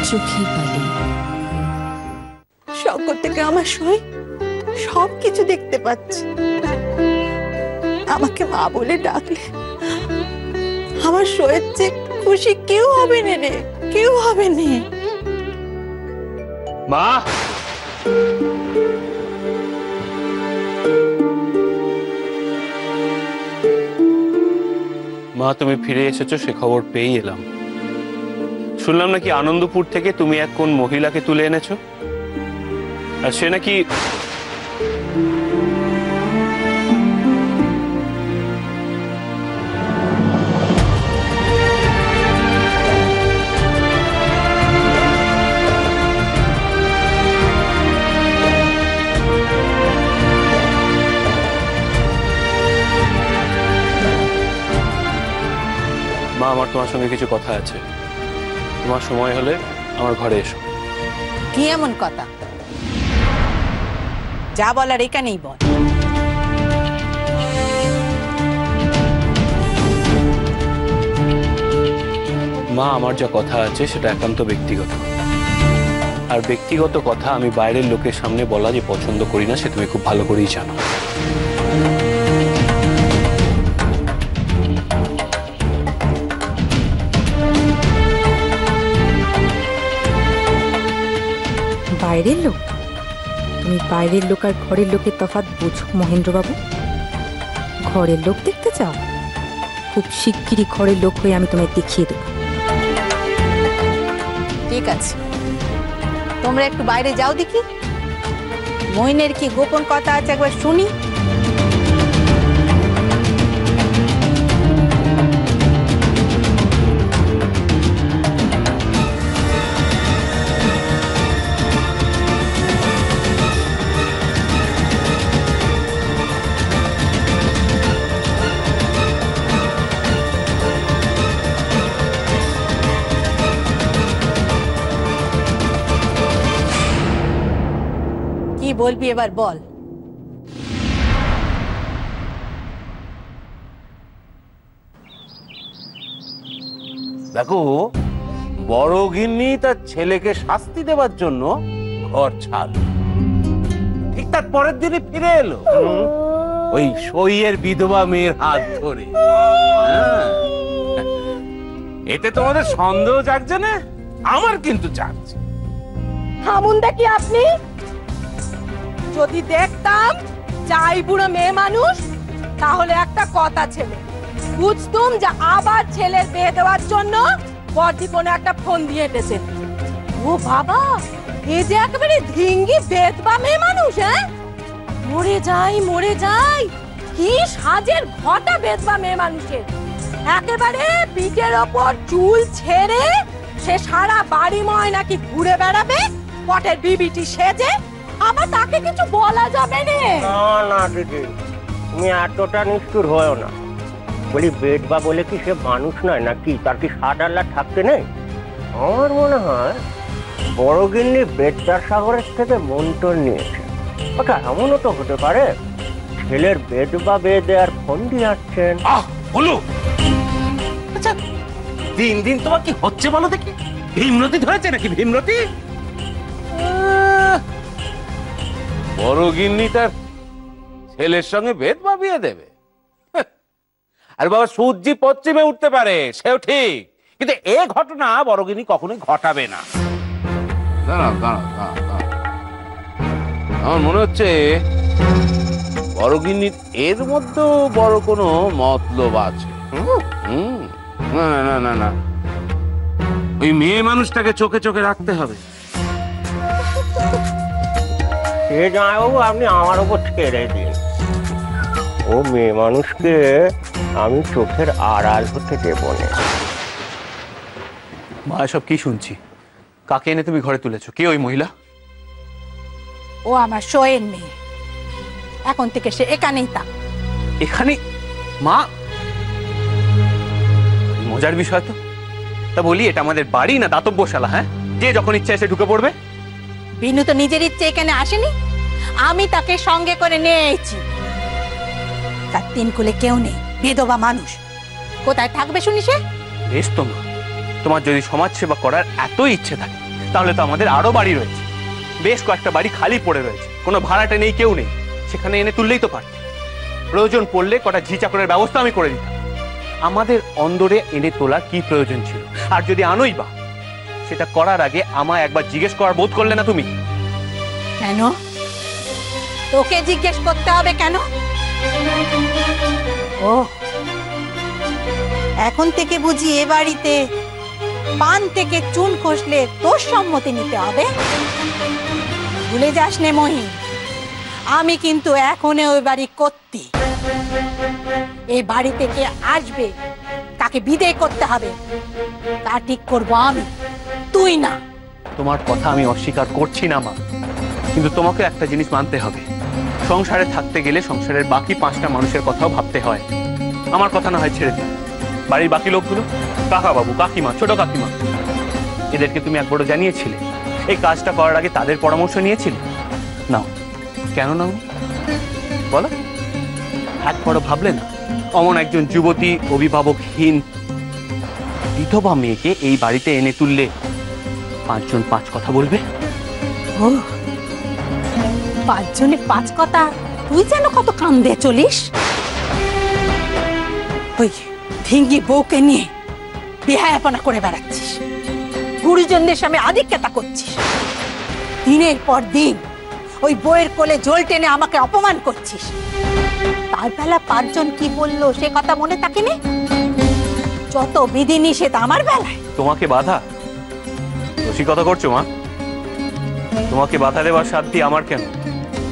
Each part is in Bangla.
চোখের বালি শঙ্কর থেকে আমার সই সবকিছু দেখতে পাচ্ছি। আমাকে মা বলে ডাকলে আমার সইয়ের চেয়ে খুশি কেউ হবে না রে, কেউ হবে না। মা, মা তুমি ফিরে এসেছো সে খবর পেয়েই এলাম। শুনলাম নাকি আনন্দপুর থেকে তুমি এক কোন মহিলাকে তুলে এনেছো, আর সে নাকি মা আমার তোমার সঙ্গে কিছু কথা আছে, তোমার সময় হলে আমার ঘরে এসো। কি এমন কথা? যা বলার এখানেই বল। মা আমার যা কথা আছে সেটা একান্ত ব্যক্তিগত, আর ব্যক্তিগত কথা আমি বাইরের লোকের সামনে বলা যে পছন্দ করি না সে তুমি খুব ভালো করেই জানো। বাইরের লোক? তুমি বাইরের লোক আর ঘরের লোকের তফাৎ বুঝো মহেন্দ্রবাবু? ঘরের লোক দেখতে চাও? খুব শিগগিরই ঘরের লোক হয়ে আমি তোমায় দেখিয়ে দেব। ঠিক আছে, তোমরা একটু বাইরে যাও দেখি মহিনের কি গোপন কথা আছে একবার শুনি। কি বলবি এবার বল। দেখো, বড় গিন্নি তার ছেলেকে শাস্তি দেওয়ার জন্য ঘর ছাড়ল, ঠিক তার পরের দিনই ফিরে এলো ওই সইয়ের বিধবা মেয়ের হাত ধরে। এতে তোমাদের সন্দেহ জাগছে না? আমার কিন্তু জাগছে। থামুন দেখি আপনি। যদি দেখতাম চাই বুড়ো মেয়ে মানুষ, তাহলে একটা কথা ছিল, বুঝতুম যে আবার ছেলের বিয়ে দেওয়ার জন্য বড়দি কোনো একটা ফোন দিয়ে এসেছে। ও বাবা, এ যে একেবারে ধিঙ্গি বেদবা মেয়ে মানুষ। হ্যাঁ, মরে যাই মরে যাই, কি সাজের ঘটা বেদবা মেয়ে মানুষের। একেবারে পিঠের ওপর চুল ছেড়ে সে সারা বাড়ি ময় নাকি ঘুরে বেড়াবে পটের বিবিটি সেজে, আবার তাকে কিছু বলা যাবে না। না দিদি, তুমি এতটা নিষ্ঠুর হয়েও না। বলি বেদবা বলে কি সে মানুষ নয় নাকি? তার কি সাদাল্লা থাকতে নেই? আমার মনে হয় বড় গিন্নি বেদদার সাগরের থেকে মন্ত্র নিয়েছে। ওটা এমনও তো হতে পারে ছেলের বেদবা বেদে আর ফোন দিয়ে আসছেন। বলো, আচ্ছা দিন দিন তোমার কি হচ্ছে বলো দেখি? ভীমরতি ধরেছে নাকি? ভীমরতি? বড় গিন্নি তার ছেলের সঙ্গে বেদ ভাবিয়ে দেবে? আর বাবা, সূর্যি পশ্চিমে উঠতে পারে সেও ঠিক, কিন্তু এই ঘটনা বড় গিন্নি কখনোই ঘটাবে না। আমার মনে হচ্ছে বড় গিন্নির এর মধ্যে বড় কোনো মতলব আছে। না না না না, ওই মেয়ে মানুষটাকে চোখে চোখে রাখতে হবে। সে জামাইবাবু আপনি আমার ওপর ছেড়ে দিন। ও মেয়ে মানুষকে আমি চোখের আড়াল হতে দেব না। মা সব কি শুনছি? কাকে এনে তুমি ঘরে তুলেছো? কে ওই মহিলা? ও আমার সয়ের মেয়ে, এখন থেকে সে এখানেই থাক। এখানে? মা, মজার বিষয় তো। তা বলি, এটা আমাদের বাড়ি না দাতব্যশালা? হ্যাঁ, যে যখন ইচ্ছা এসে ঢুকে পড়বে। বিনু তো নিজের ইচ্ছে এখানে আসেনি, আমি তাকে সঙ্গে করে নিয়ে এসেছি। তার তিন কুলে কেউ নেই, বিধবা মানুষ। কোথায় থাকবে শুনি সে? বেশ তো মা, তোমার যদি সমাজ সেবা করার এতই ইচ্ছে থাকে তাহলে তো আমাদের আরো বাড়ি রয়েছে, বেশ কয়েকটা বাড়ি খালি পড়ে রয়েছে, কোনো ভাড়াটে নেই, কেউ নেই, সেখানে এনে তুললেই তো পারত। প্রয়োজন পড়লে কটা ঝি চাকরের ব্যবস্থা আমি করে দিতাম। আমাদের অন্দরে এনে তোলার কি প্রয়োজন ছিল? আর যদি আনোই বা, সেটা করার আগে আমায় একবার জিজ্ঞেস করার বোধ করলে না তুমি? কেন তোকে জিজ্ঞেস করতে হবে কেন? ও, এখন থেকে বুঝি এ বাড়িতে পান থেকে চুন খসলে তোর সম্মতি নিতে হবে? ভুলে যাস নে মহি, আমি কিন্তু এখনো ওই বাড়ি কর্ত্রী। এই বাড়ি থেকে আসবে, কাকে বিদায় করতে হবে তা ঠিক করবো আমি, তুই না। তোমার কথা আমি অস্বীকার করছি না মা, কিন্তু তোমাকে একটা জিনিস মানতে হবে, সংসারে থাকতে গেলে সংসারের বাকি 5টা মানুষের কথাও ভাবতে হয়। আমার কথা না হয় ছেড়ে দিন, বাড়ির বাকি লোকগুলো, কাকা বাবু, কাকিমা, ছোট কাকিমা, এদেরকে তুমি একবারও জানিয়েছিলে? এই কাজটা করার আগে তাদের পরামর্শ নিয়েছিলে? নাও, কেন নাও বলো? একবারও ভাবলে না অমন একজন যুবতী, অভিভাবকহীন বিধবা মেয়েকে এই বাড়িতে এনে তুললে 5 জন 5 কথা বলবে? ও, 5 জনে 5 কথা, তুই যেন কত কাম দিয়ে চলিস। ওই ঢিঙ্গি বউকে নিয়ে বেহায়াপনা করে বেড়াচ্ছিস, গুরুজনদের সামনে আধিক্যতা করছিস, দিনের পর দিন ওই বউয়ের কোলে জল টেনে আমাকে অপমান করছিস। তার বেলা 5 জন কি বললো সে কথা মনে থাকেনি? যত বিধি নিষেধ আমার বেলায়। তোমাকে বাধা? রসিকতা করছো মা? তোমাকে বাধা দেওয়ার সাধ্যি আমার কেন?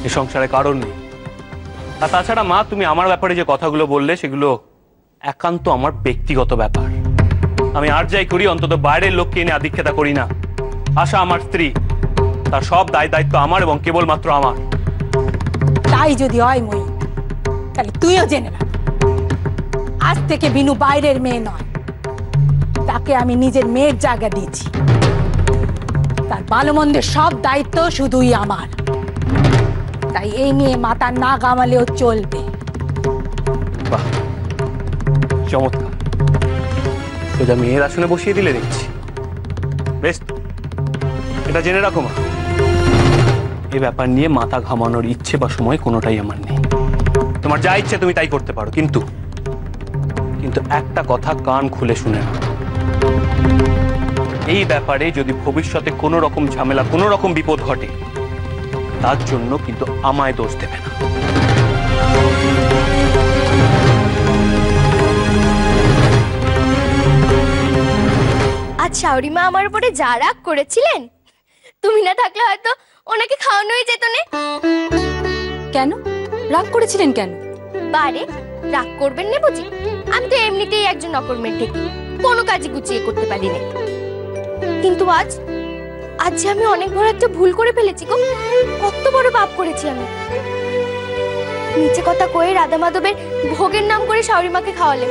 এ সংসারে কারণ নেই। আর তাছাড়া মা, তুমি আমার ব্যাপারে যে কথাগুলো বললে সেগুলো একান্ত আমার ব্যক্তিগত ব্যাপার। আমি আর যাই করি, অন্তত বাইরের লোককে এনে আধিক্যতা করি না। আশা আমার স্ত্রী, তার সব দায় দায়িত্ব আমার এবং কেবলমাত্র আমার। তাই যদি হয় মই, তাহলে তুইও জেনে না, আজ থেকে বিনু বাইরের মেয়ে নয়, তাকে আমি নিজের মেয়ের জায়গা দিয়েছি। তার ভালো মন্দের সব দায়িত্ব শুধুই আমার, তাই এই নিয়ে মাথা না ঘামালেও চলবে। বাহ, চমৎকার, সোজা মেয়ের আসনে বসিয়ে দিলে দেখছি। বেশ, এটা জেনে রাখো মা, এ ব্যাপার নিয়ে মাথা ঘামানোর ইচ্ছে বা সময় কোনোটাই আমার নেই। তোমার যা ইচ্ছে তুমি তাই করতে পারো, কিন্তু একটা কথা কান খুলে শুনে নাও, এই ব্যাপারে যদি ভবিষ্যতে কোনো রকম ঝামেলা, কোনো রকম বিপদ ঘটে, তার জন্য কিন্তু আমায় দোষ দেবে না। আজ শাওরিমা আমার উপরে যা রাগ করেছিলেন, তুমি না থাকলে হয়তো ওনাকে খাওয়ানোই যেত না। কেন রাগ করেছিলেন কেন? বারে রাগ করবেন না বুঝি? আমি তো এমনিতেই একজন অকর্মের ঠেকি, কোনো কাজই গুছিয়ে করতে পারি না। কিন্তু আজ যে আমি অনেক বড় একটা ভুল করে ফেলেছি গো। কত বড় পাপ করেছি আমি। নিচে কথা কয়ে রাধা মাধবের ভোগের নাম করে শাওরিমাকে খাওয়ালেন।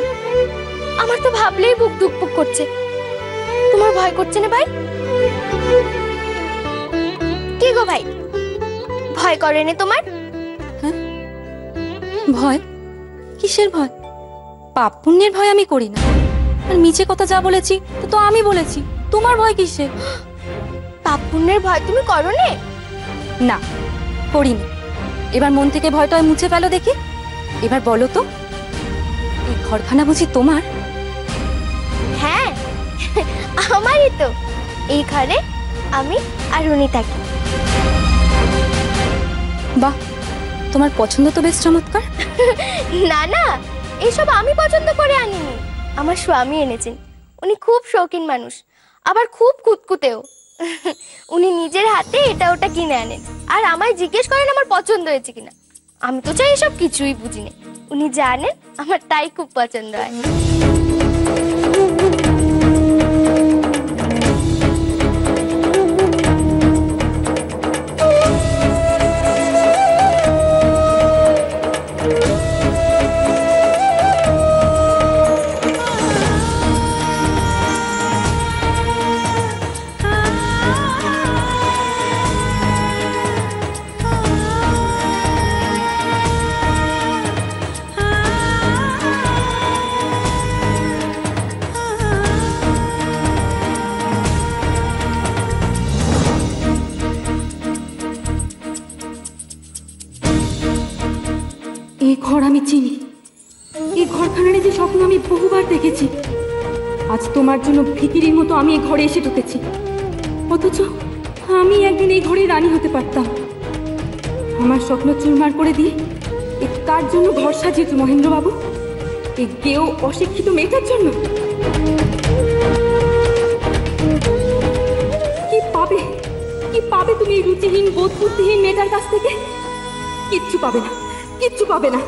আমার তো ভাবলেই বুক ধুকপুক করছে। তোমার ভয় করছে না ভাই? কি গো ভাই, ভয় করে না তোমার? ভয়? কিসের ভয়? পাপ পুণ্যের ভয় আমি করি না। আর মিছে কথা যা বলেছি তো আমি বলেছি, তোমার ভয় কিসের? পাপ পুণ্যের ভয় তুমি করো না? না, করিনি। এবার মন থেকে ভয়টা মুছে ফেলো দেখি। এবার বলো তো, এই ঘরখানা বুঝি তোমার? হ্যাঁ, আমারই তো। এই ঘরে আমি আর উনি থাকি। বাহ, তোমার পছন্দ তো বেশ চমৎকার। না না, এসব আমি পছন্দ করে আনিনি, আমার স্বামী এনেছেন। উনি খুব শৌখিন মানুষ, আবার খুব কুতকুতেও। উনি নিজের হাতে এটা ওটা কিনে আনেন, আর আমায় জিজ্ঞেস করেন আমার পছন্দ হয়েছে কিনা। আমি তো চাই এসব কিছুই বুঝি না, উনি জানেন আমার তাই খুব পছন্দ হয়। যে স্বপ্ন আমি বহুবার দেখেছি। আজ তোমার জন্য ভিখিরির মতো আমি এই ঘরে এসে ঢুকেছি, অথচ আমি একদিন এই ঘরে রানী হতে পারতাম। আমার স্বপ্ন চুরমার করে দিয়ে এ কার জন্য ঘর সাজিয়েছ মহেন্দ্রবাবু? এই কেউ অশিক্ষিত মেয়েটার জন্য? কি পাবে, কি পাবে তুমি এই রুচিহীন বোধ বুদ্ধিহীন মেয়েটার কাছ থেকে? কিচ্ছু পাবে না, কিচ্ছু পাবে না।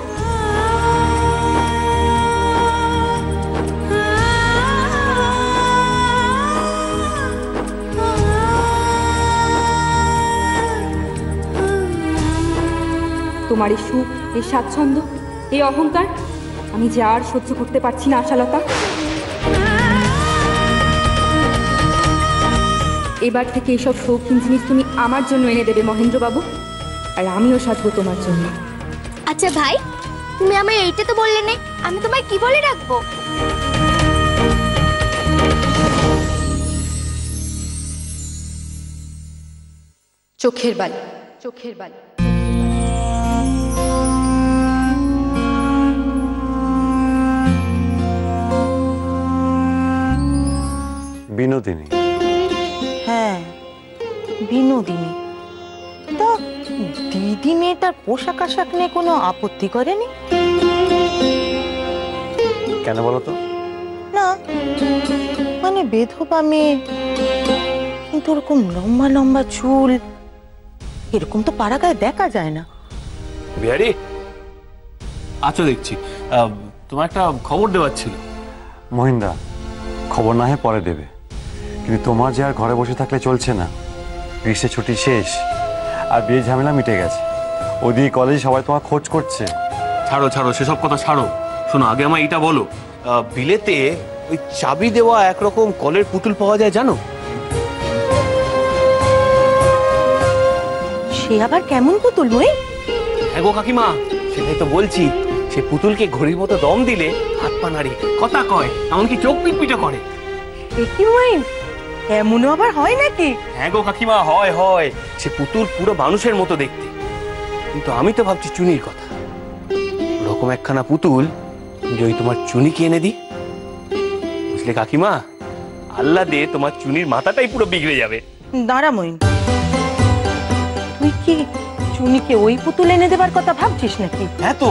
তোমার এই সুখ, এই স্বাচ্ছন্দ্য, এই অহংকার আমি যে আর সহ্য করতে পারছি না আশালতা। এবার থেকে এইসব শৌখিন জিনিস তুমি আমার জন্য এনে দেবে মহেন্দ্রবাবু, আর আমিও সাজবো তোমার জন্য। আচ্ছা ভাই, তুমি আমায় এইটা তো বললে না, আমি তোমায় কি বলে রাখবো? চোখের বালি, চোখের বালি। বিনোদিনী। হ্যাঁ, বিনোদিনী। তা দিদি মেয়েটার পোশাক আশাক নিয়ে কোনো আপত্তি করেনি? কেন বলো তো? না মানে বেধবা মেয়ে, কিন্তু ওরকম লম্বা লম্বা চুল, এরকম তো পাড়া গায়ে দেখা যায় না। বিহারি, আচ্ছা দেখছি তোমার একটা খবর দেওয়ার ছিল। মহিন্দা, খবর না হয় পরে দেবে, কিন্তু তোমার যে আর ঘরে বসে থাকলে চলছে না। গ্রীষ্মের ছুটি শেষ, আর বিয়ে ঝামেলা মিটে গেছে। ওদিকে কলেজে সবাই তোমার খোঁজ করছে। ছাড়ো ছাড়ো, সেসব কথা ছাড়ো। শোনো, আগে আমার এটা বলো, বিলেতে ওই চাবি দেওয়া একরকম কলের পুতুল পাওয়া যায় জানো? সে আবার কেমন পুতুল মই? হ্যাঁ গো কাকিমা, সেটাই তো বলছি। সে পুতুলকে ঘড়ির মতো দম দিলে হাত পা নাড়ি, কথা কয়, এমনকি চোখ পিটপিটা করে। কি মই, এমনও আবার হয় নাকি? হ্যাঁ গো কাকিমা, হয় হয়। সে পুতুল পুরো মানুষের মতো দেখতে, কিন্তু আমি তো ভাবছি চুনির কথা। ওরকম একখানা পুতুল যে ওই তোমার চুনিকে এনে দিই, বুঝলে কাকিমা? আল্লাহ দে তোমার চুনির মাথাটাই পুরো বিগড়ে যাবে। দাঁড়া মইন, তুই কি চুনিকে ওই পুতুল এনে দেবার কথা ভাবছিস নাকি? হ্যাঁ তো,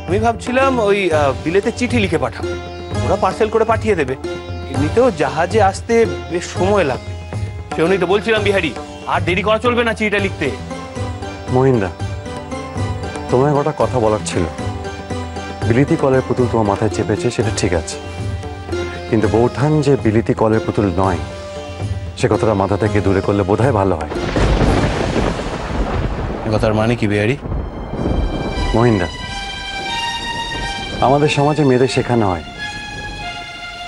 আমি ভাবছিলাম ওই বিলেতে চিঠি লিখে পাঠাবো, ওরা পার্সেল করে পাঠিয়ে দেবে। এমনিতেও জাহাজে আসতে বেশ সময় লাগবে, সেজন্যই তো বলছিলাম বিহারি, আর দেরি করা চলবে না চিঠিটা লিখতে। মহিন্দা, তোমার একটা কথা বলার ছিল। বিলিতি কলের পুতুল তোমার মাথায় চেপেছে, সেটা ঠিক আছে, কিন্তু বৌঠান যে বিলিতি কলের পুতুল নয়, সে কথাটা মাথা থেকে দূরে করলে বোধহয় ভালো হয়। কথার মানে কি বিহারি? মহিন্দা, আমাদের সমাজে মেয়েদের শেখানো হয়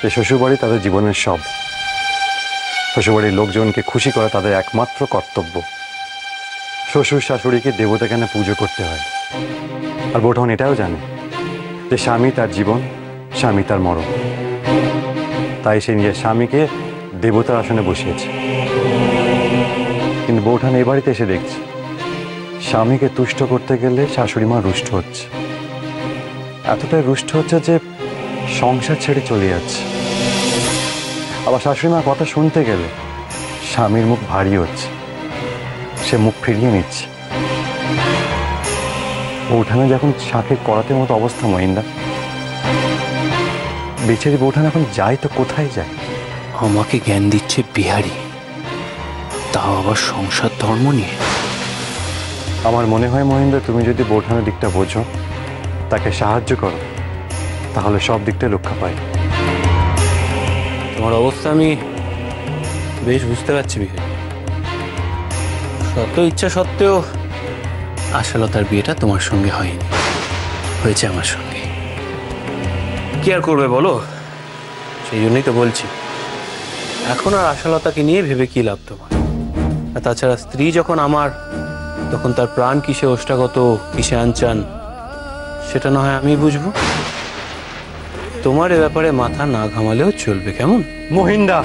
যে শ্বশুরবাড়ি তাদের জীবনের সব। শ্বশুরবাড়ির লোকজনকে খুশি করা তাদের একমাত্র কর্তব্য। শ্বশুর শাশুড়িকে দেবতা কেন পুজো করতে হয়। আর বৌঠান এটাও জানে যে স্বামী তার জীবন, স্বামী তার মরণ। তাই সে নিজের স্বামীকে দেবতার আসনে বসিয়েছে। কিন্তু বৌঠান এই বাড়িতে এসে দেখছে স্বামীকে তুষ্ট করতে গেলে শাশুড়ি মা রুষ্ট হচ্ছে। এতটাই রুষ্ট হচ্ছে যে সংসার ছেড়ে চলে যাচ্ছে। আবার শাশুড়ি মার কথা শুনতে গেলে স্বামীর মুখ ভারী হচ্ছে, সে মুখ ফিরিয়ে নিচ্ছে। বৌঠানে যখন শাঁখে করাতে মতো অবস্থা মহিন্দা, বেচারি বৌঠান এখন যায় তো কোথায় যায়? আমাকে জ্ঞান দিচ্ছে বিহারি, তাও আবার সংসার ধর্ম নিয়ে। আমার মনে হয় মহিন্দা, তুমি যদি বৌঠানের দিকটা বোঝো, তাকে সাহায্য করো, তাহলে সব দিকটাই রক্ষা পায়। তোমার অবস্থা আমি বেশ বুঝতে পারছি বিহারি। শত ইচ্ছা সত্ত্বেও আশালতার বিয়েটা তোমার সঙ্গে হয়নি, হয়েছে আমার সঙ্গে। কি আর করবে বলো? সেই জন্যই তো বলছি, এখন আর আশালতাকে নিয়ে ভেবে কি লাভ তোমার? আর তাছাড়া স্ত্রী যখন আমার, তখন তার প্রাণ কিসে ওষ্ঠাগত, কিসে আনচান, সেটা না হয় আমি বুঝবো। তোমার এ ব্যাপারে মাথা না ঘামালেও চলবে, কেমন? মহিন্দা,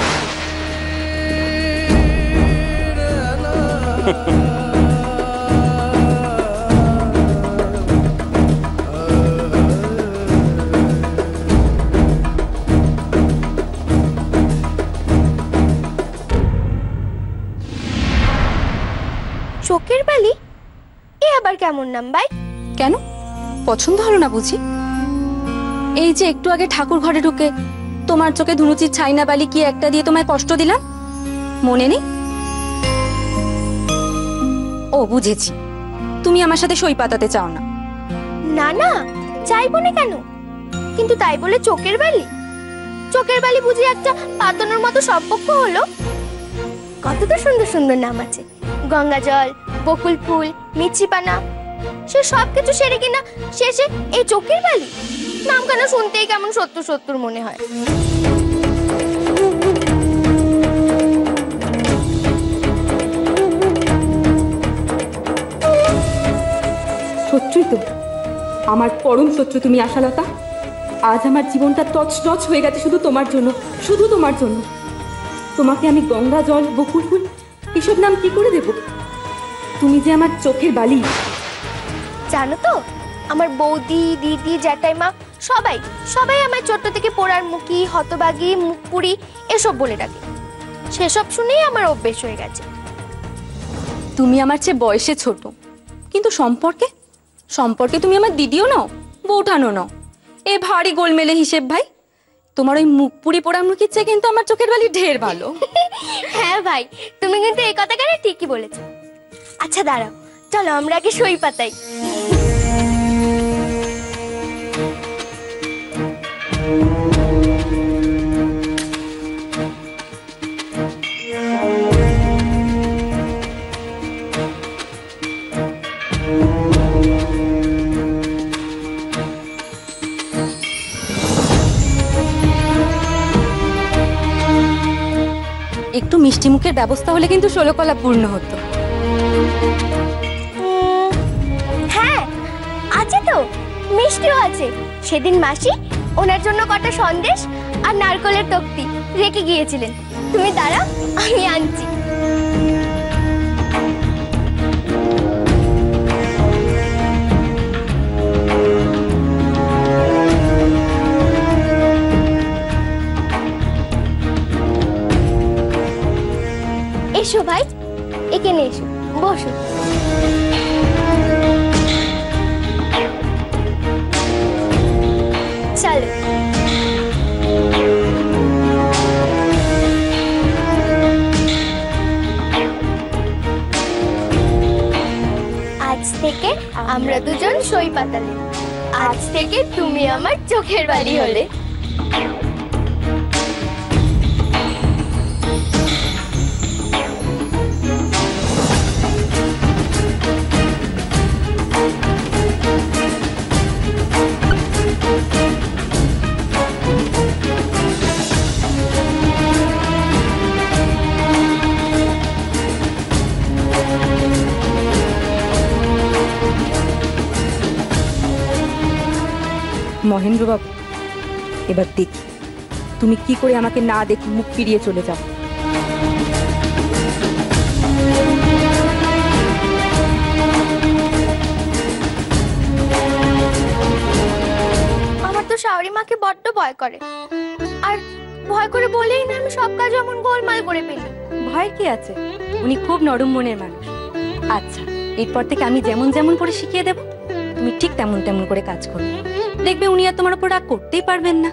কেমন নাম ভাই? কেন পছন্দ হলো না বুঝি? এই যে একটু আগে ঠাকুর ঘরে ঢুকে তোমার চোখে ধুনুচির ছাইনা বালি কি একটা দিয়ে তোমায় কষ্ট দিলাম, মনে নেই? ও বুঝেছি, তুমি আমার সাথে সই পাতাতে চাও না। না না, চাইবো না কেন, কিন্তু তাই বলে চোখের বালি? চোখের বালি বুঝি একটা পাতানোর মতো সম্পর্ক হলো? কত তো সুন্দর সুন্দর নাম আছে, গঙ্গা জল, বকুল ফুল, মিছিপানা, সে সব কিছু সেরে কিনা শেষে এই চোখের বালি নাম কেন শুনতেই কেমন সত্তর সত্তর মনে হয়। সত্যই তো আমার পরম শত্রু তুমি আশালতা। আজ আমার জীবনটা তছনছ হয়ে গেছে শুধু তোমার জন্য, শুধু তোমার জন্য। তোমাকে আমি গঙ্গা জল, বকুল ফুল এসব নাম কি করে দেব? তুমি যে আমার চোখের বালি। জানো তো, আমার বৌদি, দিদি, জ্যাঠাইমা সবাই সবাই আমার ছোট্ট থেকে পোড়ার মুখী, হতবাগী, মুখপুরি এসব বলে ডাকে। সেসব শুনেই আমার অভ্যেস হয়ে গেছে। তুমি আমার চেয়ে বয়সে ছোট, কিন্তু সম্পর্কে সম্পর্কে তুমি আমার দিদিও নাও, বৌঠানো নাও। এ ভারী গোলমেলে হিসেব ভাই। তোমার ওই মুখপুরি পোড়া মুখির চেয়ে কিন্তু আমার চোখের বালি ঢের ভালো। হ্যাঁ ভাই, তুমি কিন্তু এই কথাটা ঠিকই বলেছো। আচ্ছা দাঁড়াও, চলো আমরা আগে সই পাতাই। একটু মিষ্টি মুখের ব্যবস্থা হলে কিন্তু 16 কলা পূর্ণ হতো। হ্যাঁ আছে তো, মিষ্টিও আছে। সেদিন মাসি ওনার জন্য কটা সন্দেশ আর নারকলের তক্তি রেখে গিয়েছিলেন। তুমি দাঁড়াও, আমি আনছি। এসো ভাই, এখানে এসো, বসো। চলো। আজ থেকে আমরা দুজন সই পাতালে। আজ থেকে তুমি আমার চোখের বালি হলে। মহেন্দ্রবাবু, এবার দেখি তুমি কি করে আমাকে না দেখে মুখ ফিরিয়ে চলে যাও। আমার তো শাওরি মাকে বড্ড ভয় করে, আর ভয় করে বলেই না আমি সব কাজ এমন গোলমাল করে ফেলি। ভয় কি আছে, উনি খুব নরম মনের মানুষ। আচ্ছা, এরপর থেকে আমি যেমন যেমন করে শিখিয়ে দেব, তুমি ঠিক তেমন তেমন করে কাজ করবে। দেখবে উনি আর তোমার উপর রাগ করতেই পারবেন না।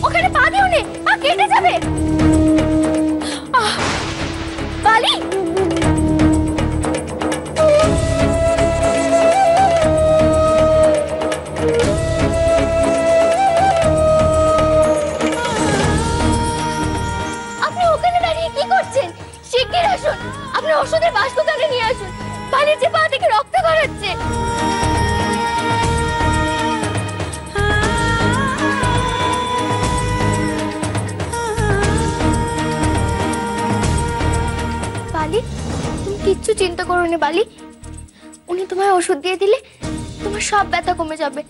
ওখানে পা দিও নে, পা কেটে যাবে। বালি, পরনে বালি, উনি তোমায় ওষুধ দিয়ে দিলে তোমার সব ব্যথা কমে যাবে।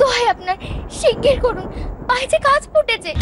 দোহাই আপনার, শিগগির করুন, পায়ে যে কাজ ফুটেছে।